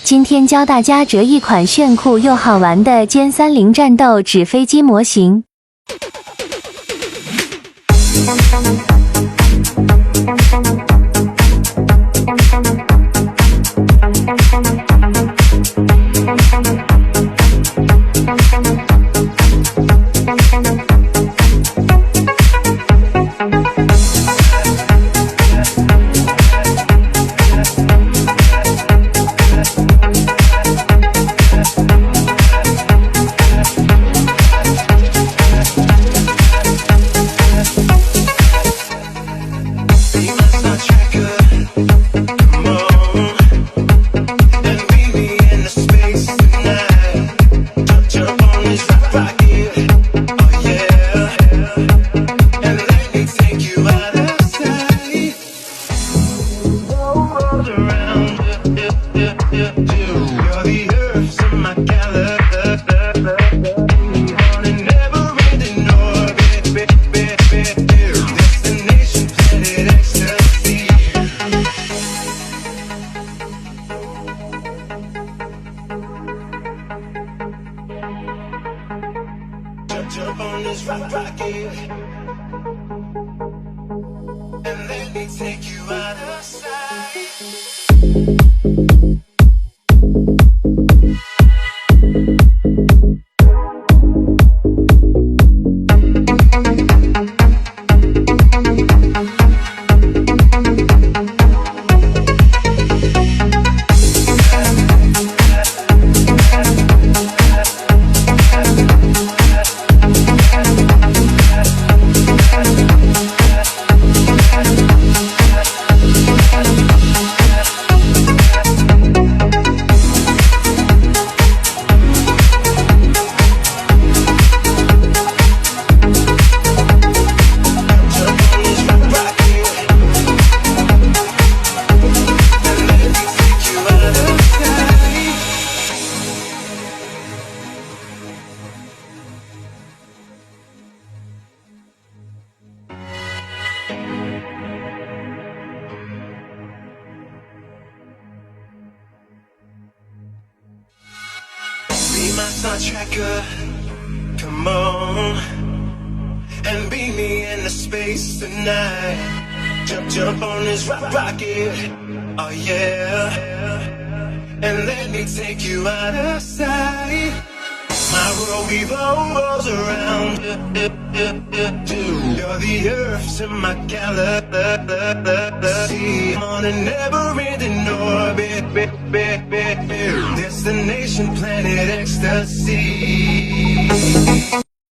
今天教大家折一款炫酷又好玩的歼30战斗纸飞机模型。Jump on this rocket, and let me take you out of sight. Be my star tracker, come on, and beat me into space tonight. Jump on this rocket, oh yeah, and let me take you out of sight. My world revolves around you. You're the earth to my galaxy. On a never-ending orbit, destination planet ecstasy.